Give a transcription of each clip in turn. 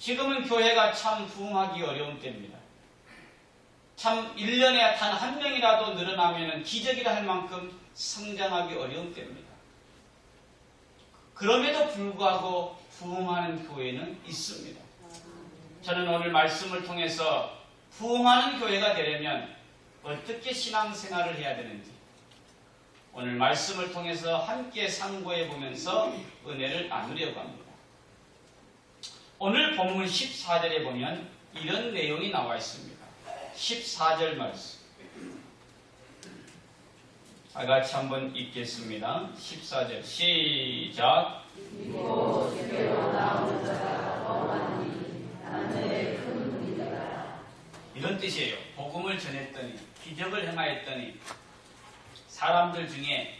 지금은 교회가 참 부흥하기 어려운 때입니다. 참 1년에 단 한 명이라도 늘어나면 기적이라 할 만큼 성장하기 어려운 때입니다. 그럼에도 불구하고 부흥하는 교회는 있습니다. 저는 오늘 말씀을 통해서 부흥하는 교회가 되려면 어떻게 신앙생활을 해야 되는지 오늘 말씀을 통해서 함께 상고해 보면서 은혜를 나누려고 합니다. 오늘 본문 14절에 보면 이런 내용이 나와 있습니다. 14절 말씀. 다 같이 한번 읽겠습니다. 14절 시작. 이런 뜻이에요. 복음을 전했더니 기적을 행하였더니 사람들 중에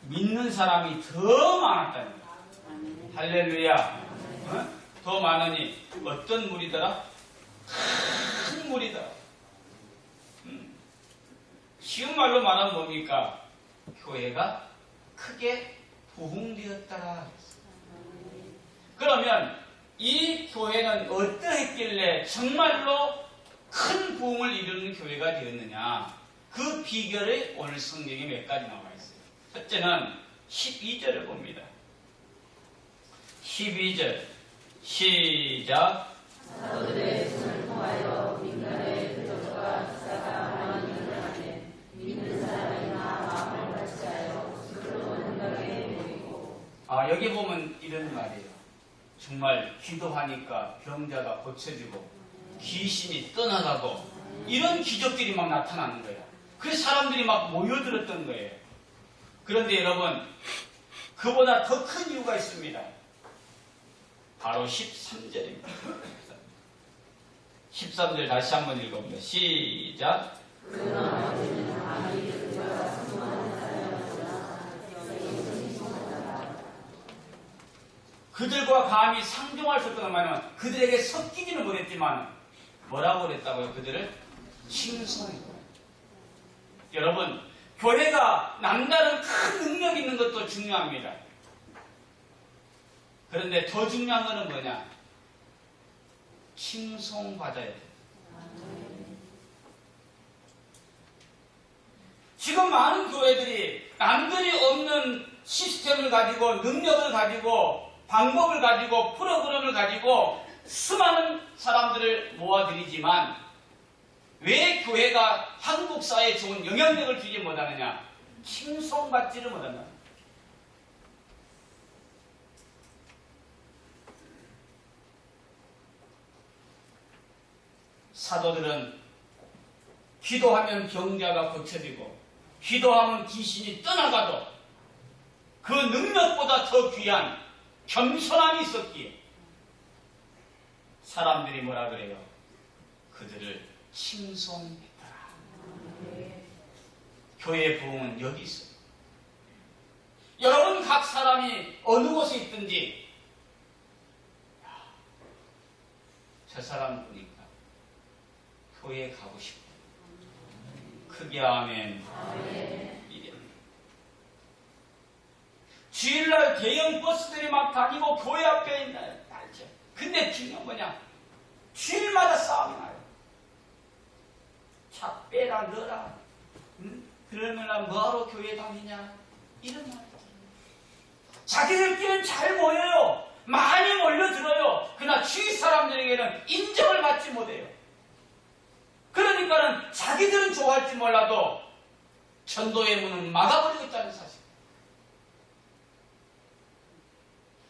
믿는 사람이 더 많았다는 거예요. 할렐루야. 더 많으니 어떤 무리더라? 큰 무리더라. 쉬운 말로 말하면 뭡니까? 교회가 크게 부흥되었더라. 그러면 이 교회는 어떠했길래 정말로 큰 부흥을 이루는 교회가 되었느냐? 그 비결이 오늘 성경에 몇 가지 나와 있어요. 첫째는 12절을 봅니다. 12절 시작. 사도들의 손을 통하여 민간의 그적과 기사가 많이 일어나되 믿는 사람이나 마음을 같이하여 스스로 능력에 보이고. 여기 보면 이런 말이에요. 정말 기도하니까 병자가 고쳐지고 귀신이 떠나가고 이런 기적들이 막 나타나는 거예요. 그래서 사람들이 막 모여들었던 거예요. 그런데 여러분, 그보다 더 큰 이유가 있습니다. 바로 13절입니다. 13절 다시 한번 읽어봅니다. 시작. 그들과 감히 상종할 수 없다는 말은 그들에게 섞이지는 못했지만 뭐라고 그랬다고요? 그들을 칭송했고. 여러분, 교회가 남다른 큰 능력 있는 것도 중요합니다. 그런데 더 중요한 것은 뭐냐? 칭송받아야 돼요. 지금 많은 교회들이 남들이 없는 시스템을 가지고 능력을 가지고 방법을 가지고 프로그램을 가지고 수많은 사람들을 모아들이지만 왜 교회가 한국 사회에 좋은 영향력을 주지 못하느냐? 칭송받지를 못한다. 사도들은 기도하면 병자가 고쳐지고 기도하면 귀신이 떠나가도 그 능력보다 더 귀한 겸손함이 있었기에 사람들이 뭐라 그래요? 그들을 칭송했더라. 교회의 부흥은 여기 있어요. 여러분 각 사람이 어느 곳에 있든지 저 사람 보니까 교회에 가고 싶어. 크게 아멘. 이게 주일날 대형 버스들이 막 다니고 교회 앞에 있나요? 알죠. 근데 중요한 뭐냐? 주일마다 싸움이 나요. 차 빼라 넣어라. 응? 그러면 뭐하러 교회 다니냐? 이런 말. 자기들끼리는 잘 모여요. 많이 몰려들어요. 그러나 주위 사람들에게는 인정을 받지 못해요. 그러니까는 자기들은 좋아할지 몰라도 전도의 문은 막아버리고 있다는 사실.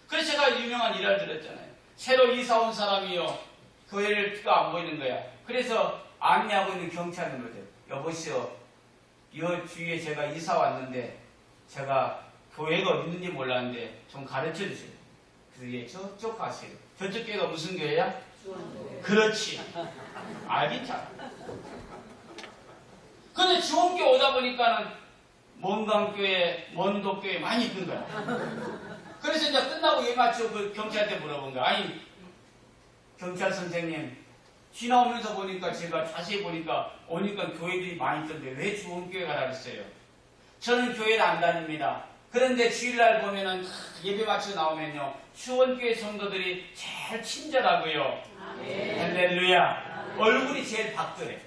그래서 제가 유명한 일화를 들었잖아요. 새로 이사 온 사람이요. 교회가 안 보이는 거야. 그래서 안내하고 있는 경찰을 물어요. 여보시오, 이 주위에 제가 이사 왔는데 제가 교회가 어디 있는지 몰랐는데 좀 가르쳐 주세요. 그래서 얘 저쪽 가세요. 저쪽 교회가 무슨 교회야? 그렇지. 알겠잖아. 근데 지원교회 오다 보니까는 먼강교회, 먼도교회 많이 있는 거야. 그래서 이제 끝나고 예 맞추고 그 경찰한테 물어본 거야. 아니, 경찰 선생님, 지나오면서 보니까 제가 자세히 보니까 오니까 교회들이 많이 있던데 왜 지원교회 가라 그랬어요? 저는 교회를 안 다닙니다. 그런데 주일날 보면은 예배 마치고 나오면요, 수원교회 성도들이 제일 친절하고요. 할렐루야. 얼굴이 제일 밝더래.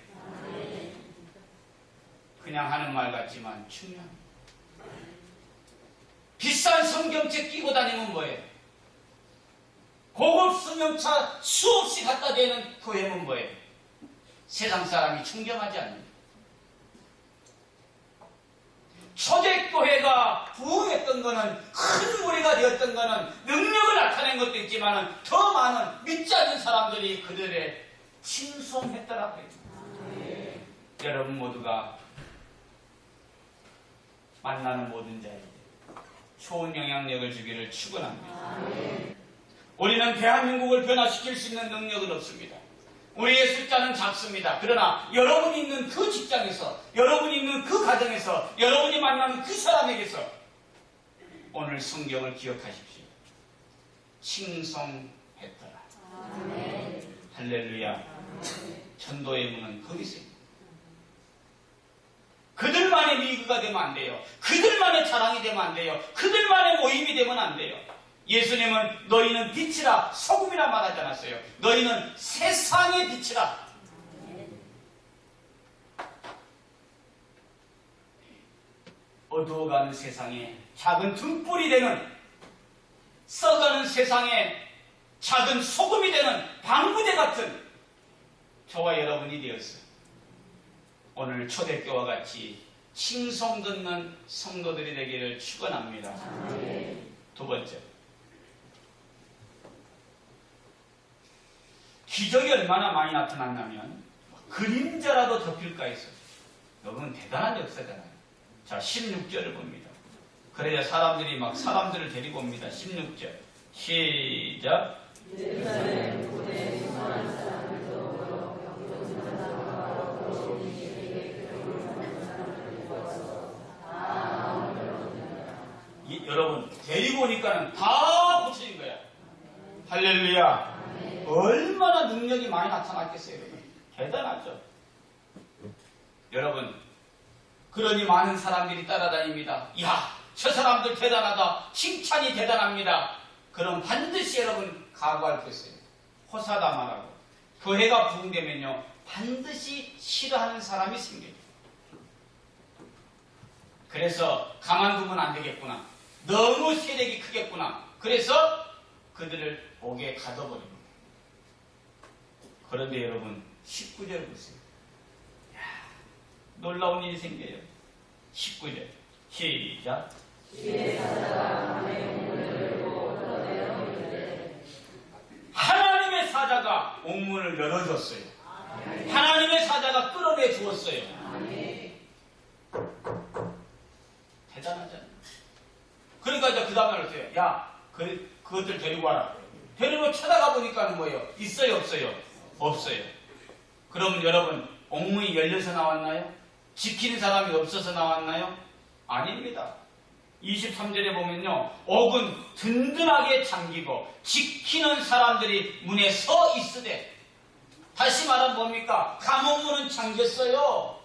그냥 하는 말 같지만 중요합니다. 비싼 성경책 끼고 다니면 뭐예요? 고급 승용차 수없이 갖다 대는 교회는 뭐예요? 세상 사람이 충격하지 않는다. 초대교회가 부흥했던 것은, 큰 무리가 되었던 것은 능력을 나타낸 것도 있지만 더 많은 믿지 않는 사람들이 그들의 칭송했더라고요. 여러분 모두가 만나는 모든 자에게 좋은 영향력을 주기를 축원합니다. 우리는 대한민국을 변화시킬 수 있는 능력은 없습니다. 우리의 숫자는 작습니다. 그러나 여러분이 있는 그 직장에서, 여러분이 있는 그 가정에서, 여러분이 만나는 그 사람에게서 오늘 성경을 기억하십시오. 칭송했더라. 할렐루야. 전도의 문은 거기 있습니다. 그들만의 리그가 되면 안 돼요. 그들만의 자랑이 되면 안 돼요. 그들만의 모임이 되면 안 돼요. 예수님은 너희는 빛이라 소금이라 말하지 않았어요. 너희는 세상의 빛이라. 어두워가는 세상에 작은 등불이 되는, 써가는 세상에 작은 소금이 되는 방부제 같은 저와 여러분이 되었어요. 오늘 초대교와 같이 칭송 듣는 성도들이 되기를 축원합니다. 두 번째, 기적이 얼마나 많이 나타났냐면 그림자라도 덮일까 했어요. 여러분 대단한 역사잖아요. 자, 16절을 봅니다. 그래야 사람들이 막 사람들을 데리고 옵니다. 16절 시작. 여러분 데리고 오니까는 다 고쳐진 거야. 할렐루야. 얼마나 능력이 많이 나타났겠어요. 여러분. 대단하죠. 여러분, 그러니 많은 사람들이 따라다닙니다. 이야, 저 사람들 대단하다. 칭찬이 대단합니다. 그럼 반드시 여러분 각오할 것이에요. 호사다마라고. 교회가 부흥되면요, 반드시 싫어하는 사람이 생겨요. 그래서 가만두면 안 되겠구나. 너무 세력이 크겠구나. 그래서 그들을 옥에 가둬버립니다. 그런데 여러분 19절 보세요. 이야, 놀라운 일이 생겨요. 19절 시작. 하나님의 사자가 옥문을 열어줬어요. 하나님의 사자가 끌어내 주었어요. 대단하잖아요. 그러니까 이제 그 다음날 어때요? 야, 그것들 데리고 와라. 데리고 찾아가 보니까 뭐예요? 있어요, 없어요? 없어요. 그럼 여러분, 옥문이 열려서 나왔나요? 지키는 사람이 없어서 나왔나요? 아닙니다. 23절에 보면요, 옥은 든든하게 잠기고 지키는 사람들이 문에 서 있으되, 다시 말하면 뭡니까? 감옥문은 잠겼어요.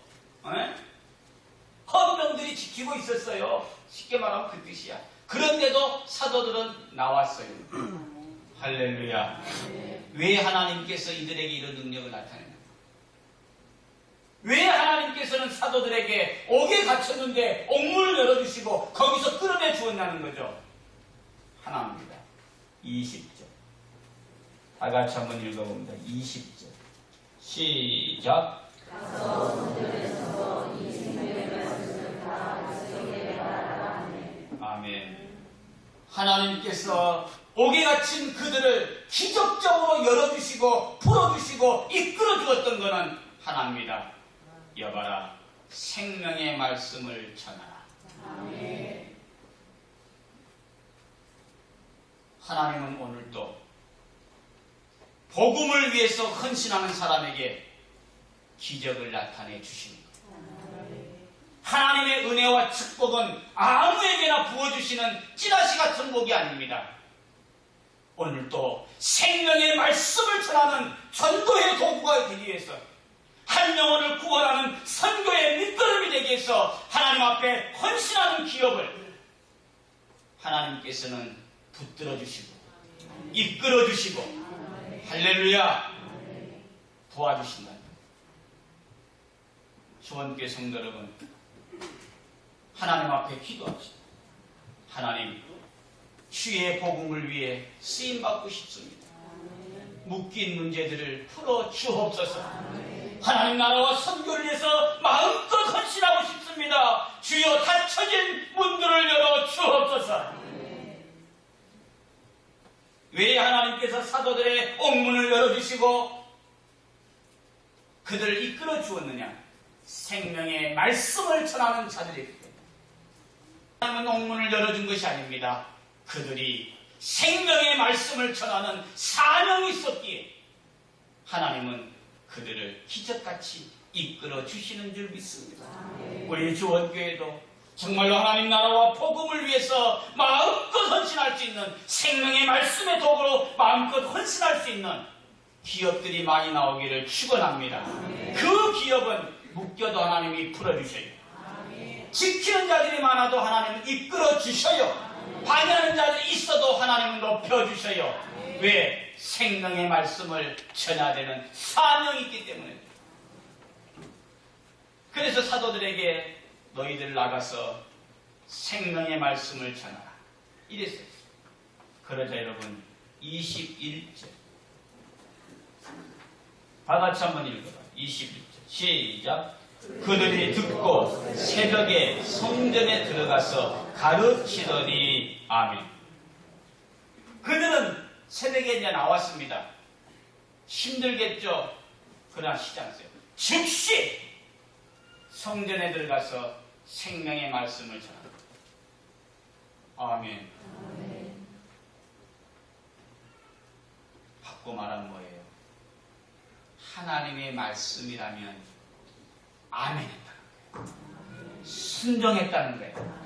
헌병들이 지키고 있었어요. 쉽게 말하면 그 뜻이야. 그런데도 사도들은 나왔어요. 할렐루야. 왜 하나님께서 이들에게 이런 능력을 나타내는가? 왜 하나님께서는 사도들에게 옥에 갇혔는데 옥문을 열어주시고 거기서 끌어내 주었냐는 거죠. 하나입니다. 20절. 다 같이 한번 읽어봅니다. 20절. 시작. 아멘. 하나님께서 옥에 갇힌 그들을 기적적으로 열어주시고 풀어주시고 이끌어주었던 것은 하나입니다. 여봐라, 생명의 말씀을 전하라. 아멘. 하나님은 오늘도 복음을 위해서 헌신하는 사람에게 기적을 나타내 주십니다. 하나님의 은혜와 축복은 아무에게나 부어주시는 찌라시 같은 복이 아닙니다. 오늘도 생명의 말씀을 전하는 전도의 도구가 되기 위해서, 한 영혼을 구원하는 선교의 밑거름이 되기 위해서 하나님 앞에 헌신하는 기업을 하나님께서는 붙들어 주시고 이끌어 주시고 할렐루야 도와주신다. 주원교회 성도 여러분, 하나님 앞에 기도합시다. 하나님, 주의 복음을 위해 쓰임받고 싶습니다. 묶인 문제들을 풀어 주옵소서. 하나님 나라와 선교를 위해서 마음껏 헌신하고 싶습니다. 주여 닫혀진 문들을 열어 주옵소서. 왜 하나님께서 사도들의 옥문을 열어주시고 그들을 이끌어 주었느냐? 생명의 말씀을 전하는 자들이기 때문에. 하나님은 옥문을 열어준 것이 아닙니다. 그들이 생명의 말씀을 전하는 사명이 있었기에 하나님은 그들을 기적같이 이끌어 주시는 줄 믿습니다. 우리 주원교회도 정말로 하나님 나라와 복음을 위해서 마음껏 헌신할 수 있는 생명의 말씀의 도구로 마음껏 헌신할 수 있는 기업들이 많이 나오기를 축원합니다. 그 기업은 묶여도 하나님이 풀어주셔요. 지키는 자들이 많아도 하나님은 이끌어 주셔요. 반대하는 자들이 있어도 하나님은 높여주셔요. 왜? 생명의 말씀을 전해야 되는 사명이 있기 때문에. 그래서 사도들에게 너희들 나가서 생명의 말씀을 전하라 이랬어요. 그러자 여러분 21절 다같이 한번 읽어봐. 21절 시작. 그들이 듣고 새벽에 성전에 들어가서 가르치더니 아멘. 그들은 새벽에 이제 나왔습니다. 힘들겠죠. 그러나 쉬지 않았어요. 즉시 성전에 들어가서 생명의 말씀을 전합니다. 아멘. 바꿔 말하면 뭐예요? 하나님의 말씀이라면 아멘했다는 거예요. 순종했다는 거예요.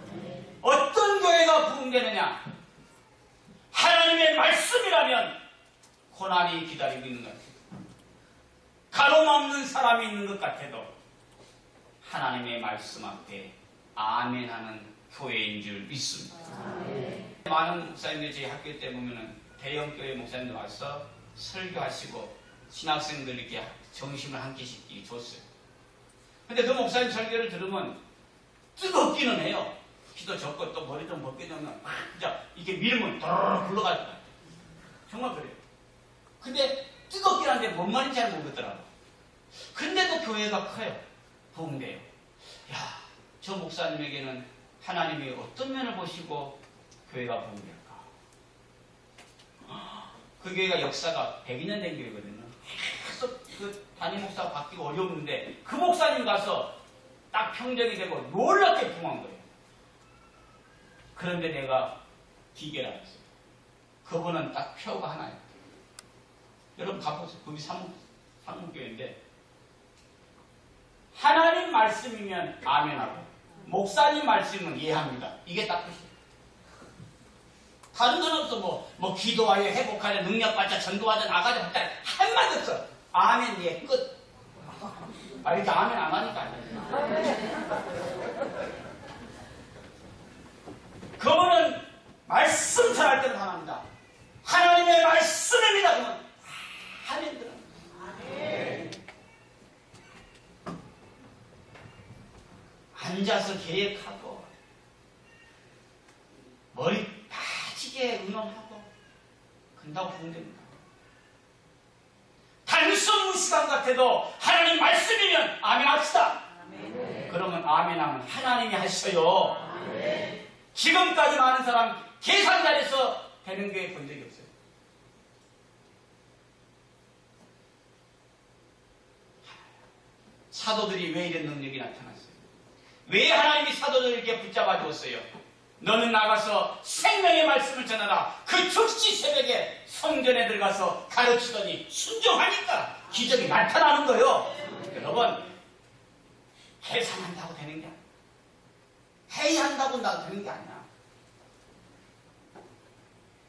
어떤 교회가 부흥되느냐? 하나님의 말씀이라면 고난이 기다리고 있는 것 같아요. 가로막는 사람이 있는 것 같아도 하나님의 말씀 앞에 아멘하는 교회인 줄 믿습니다. 많은 목사님들이 저희 학교 때 보면은 대형교회 목사님들 와서 설교하시고 신학생들에게 정심을 한 끼씩 줬어요. 근데 그 목사님 설교를 들으면 뜨겁기는 해요. 기도 적고 또 머리 좀 벗겨놓으면 막 진짜 이렇게 밀으면 도로록 굴러갈 것 같아요. 정말 그래요. 근데 뜨겁긴 한데 뭔 말인지 잘 모르겠더라고. 근데도 교회가 커요. 부흥돼요. 야, 저 목사님에게는 하나님이 어떤 면을 보시고 교회가 부흥될까? 그 교회가 역사가 100년 된 교회거든요. 계속 그 담임 목사가 바뀌고 어려웠는데 그 목사님 가서 딱 평정이 되고 놀랍게 부흥한 거예요. 그런데 내가 기계를 안 했어요. 그분은 딱 표가 하나예요. 여러분 가보세요. 거기 상문교회인데 하나님 말씀이면 아멘하고 목사님 말씀은 이해합니다. 이게 딱 끝이에요. 다른 건 없어. 뭐 기도하여 회복하여 능력받자 전도하자 나가자 했다 한마디 없어. 아멘 예 끝. 이렇게 아멘 안 하니까 안 돼요. 그분은 말씀 전할 때는 하나입니다. 하나님의 말씀입니다. 그러면 아멘 들어. 앉아서 계획하고 머리 빠지게 의논하고 그런다고 부흥됩니다. 단순 무시감 같아도 하나님 말씀이면 아멘 합시다. 그러면 아멘하면 하나님이 하셔요. 지금까지 많은 사람 계산 잘해서 되는 게 본 적이 없어요. 사도들이 왜 이런 능력이 나타났어요? 왜 하나님이 사도들을 이렇게 붙잡아 주었어요? 너는 나가서 생명의 말씀을 전하라. 그 즉시 새벽에 성전에 들어가서 가르치더니 순종하니까 기적이 나타나는 거예요. 여러분, 계산한다고 되는 게 아니야. 회의한다고 되는 게 아니야.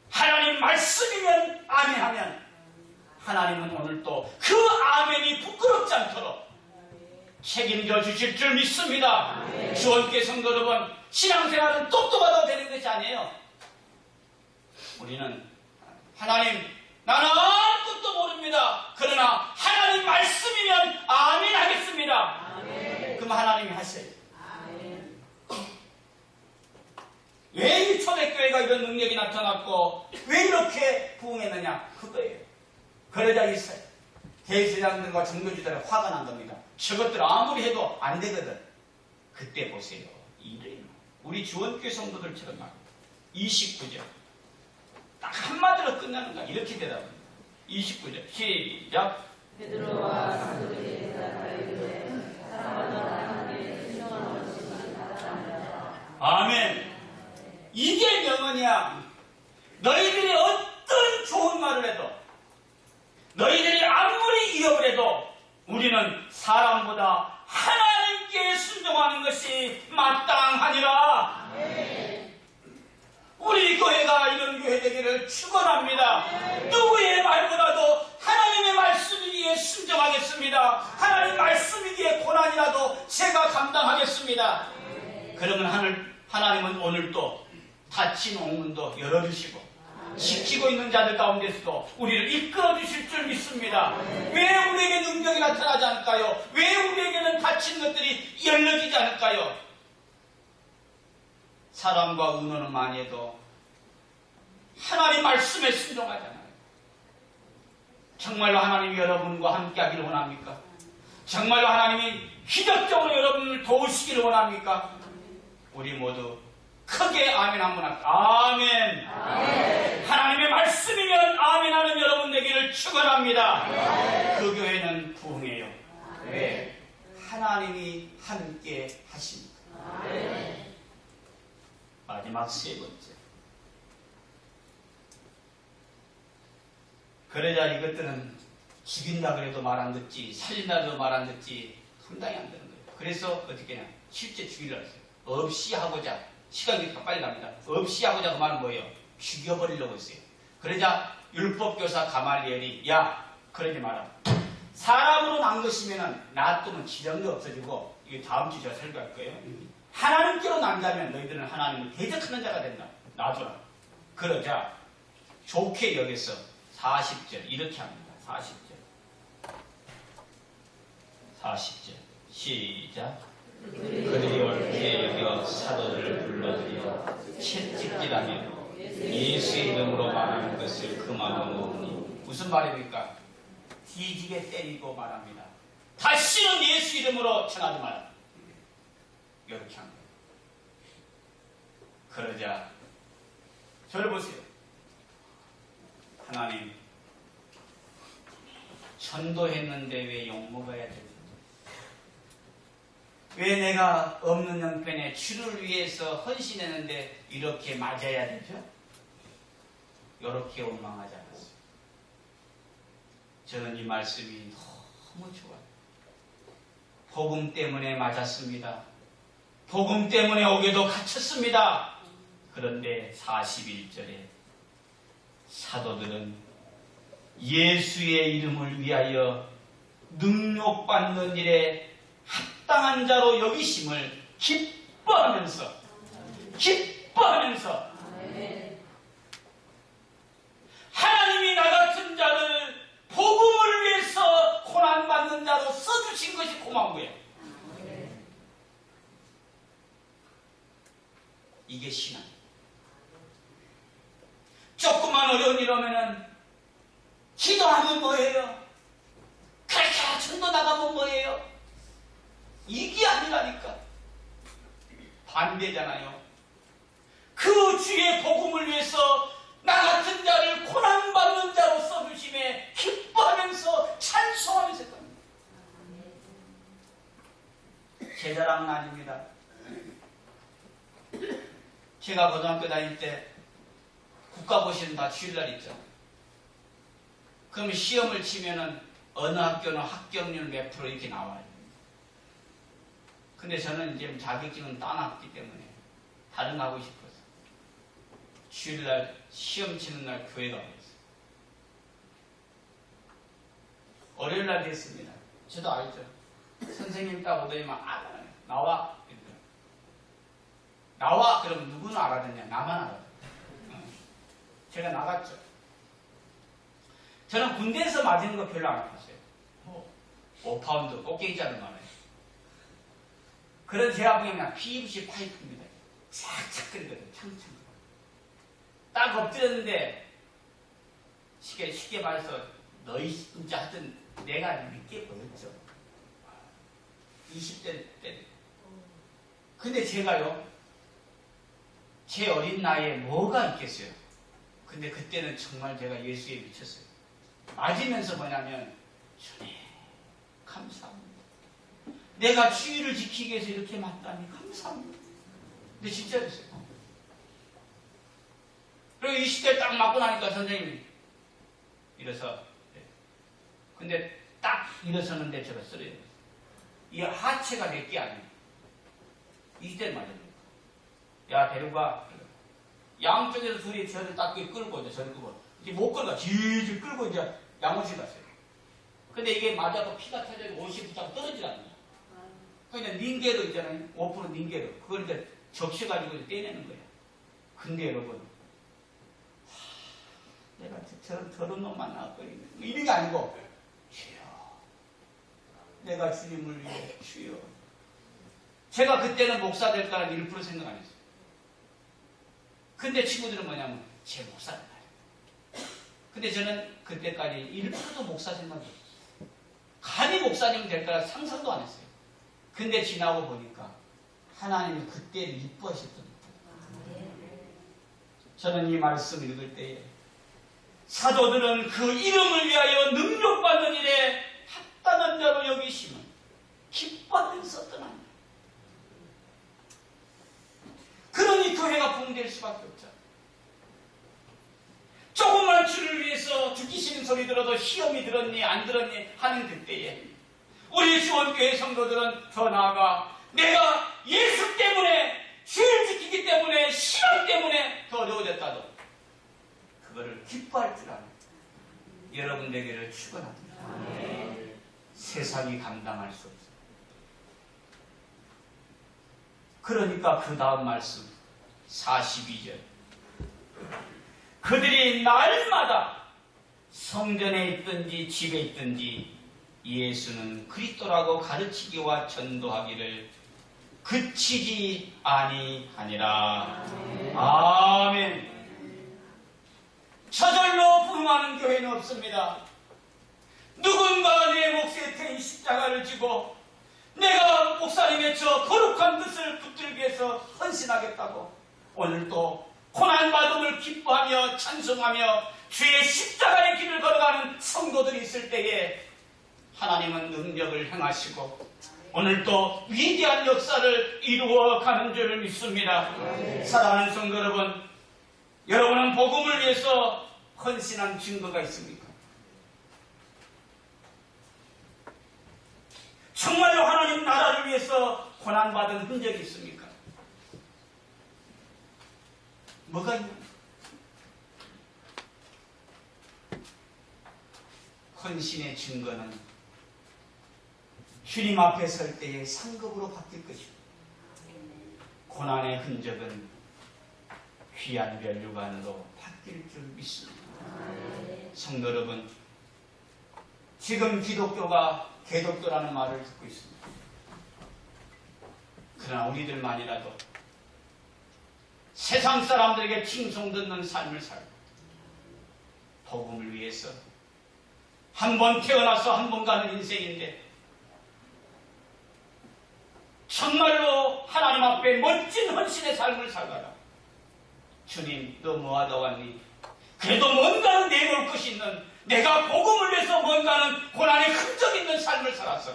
하나님 말씀이면 아멘하면 하나님은 오늘 또 그 아멘이 부끄럽지 않도록 책임져 주실 줄 믿습니다. 주원교회 성도 여러분, 신앙생활은 똑똑하다고 되는 것이 아니에요. 우리는 하나님, 나는 아무것도 모릅니다. 그러나 하나님 말씀이면 아멘 하겠습니다. 아멘. 그럼 하나님이 하세요. 아멘. 왜 이 초대교회가 이런 능력이 나타났고 왜 이렇게 부흥했느냐? 그거예요. 그러자 있어요. 대제사장들과 정교주들이 화가 난 겁니다. 저것들 아무리 해도 안 되거든. 그때 보세요. 이래요. 우리 주원교회 성도들처럼 말이에요. 29절. 딱 한마디로 끝나는 거야. 이렇게 대답합니다. 29절. 시작. 베드로와 사도들이 대답하여 이르되 사람마다 하나님의 신령한 것이 나타납니다. 아멘. 이게 명언이야. 너희들이 어떤 좋은 말을 해도, 너희들이 아무리 위협을 해도 우리는 사람보다 하나님께 순종하는 것이 마땅하니라. 우리 교회가 이런 교회 되기를 축원합니다. 누구의 말보다도 하나님의 말씀이기에 순종하겠습니다. 하나님 말씀이기에 고난이라도 제가 감당하겠습니다. 그러면 하나님은 오늘도 닫힌 옥문도 열어주시고 지키고 있는 자들 가운데서도 우리를 이끌어 주실 줄 믿습니다. 왜 우리에게 능력이 나타나지 않을까요? 왜 우리에게는 닫힌 것들이 열려지지 않을까요? 사람과 의논은 많이 해도 하나님 말씀에 순종하잖아요. 정말로 하나님이 여러분과 함께 하기를 원합니까? 정말로 하나님이 기적적으로 여러분을 도우시기를 원합니까? 우리 모두 크게 아멘 한번 할까요? 아멘. 아멘. 하나님의 말씀이면 아멘하는 여러분 되기를 축원합니다. 그 교회는 부흥해요. 왜? 하나님이 함께 하십니다. 마지막 세 번째. 그러자 이것들은 죽인다 그래도 말 안 듣지, 살린다 해도 말 안 듣지, 감당이 안 되는 거예요. 그래서 어떻게 하냐? 실제 죽이려고 했어요. 없이 하고자. 시간이 더 빨리 갑니다. 없이 하고자 그 말은 뭐예요? 죽여버리려고 했어요. 그러자 율법교사 가말리엘이 야, 그러지 마라. 사람으로 난 것이면은 놔두면 지령도 없어지고, 이게 다음 주 제가 설교할 거예요. 하나님께로 난다면 너희들은 하나님을 대적하는 자가 된다. 놔둬라. 그러자 좋게 여기서 40절 이렇게 합니다. 40절 시작. 그들이 옳게 여겨 사도들을 불러들여 채찍질하며 예수의 이름으로 말하는 것을 금하고 놓으니 무슨 말입니까? 뒤지게 때리고 말합니다. 다시는 예수 이름으로 전하지 마라. 이렇게 합니다. 그러자 저를 보세요. 하나님, 전도했는데 왜 욕먹어야 되죠? 왜 내가 없는 형편에 주를 위해서 헌신했는데 이렇게 맞아야 되죠? 이렇게 원망하지 않았어요. 저는 이 말씀이 너무 좋아요. 복음 때문에 맞았습니다. 복음 때문에 옥에도 갇혔습니다. 그런데 41절에 사도들은 예수의 이름을 위하여 능욕받는 일에 합당한 자로 여기심을 기뻐하면서 하나님이 나 같은 자를 복음을 위해서 고난받는 자로 써주신 것이 고마운 거예요. 이게 신앙. 조금만 어려운 일 오면은 기도하면 뭐예요? 그렇게 전도 나가면 뭐예요? 이게 아니라니까. 반대잖아요. 그 주의 복음을 위해서 나 같은 자를 고난받는 자로 써주심에 기뻐하면서 찬송하면서 겁니다. 제 자랑은 아닙니다. 제가 고등학교 다닐 때 국가고시는 다 주일날 있죠. 그럼 시험을 치면은 어느 학교는 합격률 몇 프로 이렇게 나와요. 근데 저는 이제 자격증은 따놨기 때문에 다른 거 하고 싶어서 주일날 시험 치는 날 교회 가고 있어요. 월요일날 됐습니다. 저도 알죠. 선생님 딱 오더니만 나와. 나와. 그러면 누구는 알아듣냐? 나만 알아듣냐. 제가 나갔죠. 저는 군대에서 맞은 거 별로 안 아팠어요. 5파운드 꽃게기자를 많아요. 그런 제 아프면 그냥 PVC 파이프입니다. 착착 끓거든요. 창창. 딱 엎드렸는데 쉽게 말해서 너희 진짜 하여튼 내가 믿게 보였죠. 20대 때. 근데 제가요, 제 어린 나이에 뭐가 있겠어요. 근데 그때는 정말 제가 예수에 미쳤어요. 맞으면서 뭐냐면, 주님, 감사합니다. 내가 주의를 지키기 위해서 이렇게 맞다니 감사합니다. 근데 진짜 그랬어요. 그리고 20대 딱 맞고 나니까 선생님이 일어서, 근데 딱 일어서는데 제가 쓰러져요. 이 하체가 내게 아니에요. 20대 맞아요. 야, 데려가. 양쪽에서 둘이 저를 딱 끌고, 이제 저를 끌고, 이제 못 끌고, 질질 끌고 이제 양호실 갔어요. 근데 이게 맞아서 피가 터져서 옷이 붙잡고 떨어지라는 거야. 그러니까 닌게로 있잖아요. 5% 닌게로. 그걸 이제 적셔가지고 떼내는 거예요. 근데 여러분, 내가 저런 놈 만나거든요. 이런 게 아니고, 주여, 내가 주님을 위해 주여. 제가 그때는 목사 될 거라는 1% 생각 안 했어요. 근데 친구들은 뭐냐면, 제 목사는 말이에요. 근데 저는 그때까지 1%도 목사 생각이 없었어요. 감히 목사님 될 거라 상상도 안 했어요. 근데 지나고 보니까 하나님이 그때를 이뻐하셨던 거예요. 저는 이 말씀 읽을 때에 사도들은 그 이름을 위하여 능력받는 일에 합당한 자로 여기심은 기뻐하면서 떠납니다. 그러니 교회가 붕괴될 수밖에 없잖아요. 조금만 주를 위해서 죽기 싫은 소리 들어도 시험이 들었니 안 들었니 하는 그때에 우리 주원교회 성도들은 더 나아가 내가 예수 때문에 주를 지키기 때문에 시험 때문에 더 어려워졌다도 그거를 기뻐할 줄 아는 여러분에게를 축원합니다. 세상이 감당할 수 없어요. 그러니까 그 다음 말씀 42절 그들이 날마다 성전에 있든지 집에 있든지 예수는 그리스도라고 가르치기와 전도하기를 그치지 아니하니라. 아멘. 저절로 부흥하는 교회는 없습니다. 누군가 내 몫에 태인 십자가를 지고 내가 목사님의 저 거룩한 뜻을 붙들기 위해서 헌신하겠다고 오늘도 고난받음을 기뻐하며 찬송하며 주의 십자가의 길을 걸어가는 성도들이 있을 때에 하나님은 능력을 행하시고 오늘도 위대한 역사를 이루어가는 줄 믿습니다. 사랑하는 성도 여러분, 여러분은 복음을 위해서 헌신한 증거가 있습니까? 정말로 하나님 나라를 위해서 고난받은 흔적이 있습니까? 뭐가 있나? 헌신의 증거는 주님 앞에 설 때의 상급으로 바뀔 것입니다. 고난의 흔적은 귀한 면류관으로 바뀔 줄 믿습니다. 성도 여러분, 지금 기독교가 개독교라는 말을 듣고 있습니다. 그러나 우리들만이라도 세상 사람들에게 칭송 듣는 삶을 살고 복음을 위해서 한 번 태어나서 한 번 가는 인생인데 정말로 하나님 앞에 멋진 헌신의 삶을 살아라. 주님, 너 뭐하다 왔니? 그래도 뭔가는 내놓을 것이 있는, 내가 복음을 위해서 뭔가는 고난의 흔적 있는 삶을 살았어.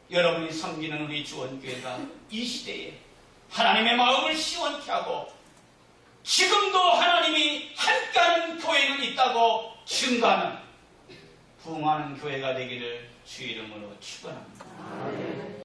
여러분이 섬기는 우리 주원교회가 이 시대에 하나님의 마음을 시원케 하고 지금도 하나님이 함께하는 교회는 있다고 증거하는 부흥하는 교회가 되기를 주의 이름으로 축원합니다.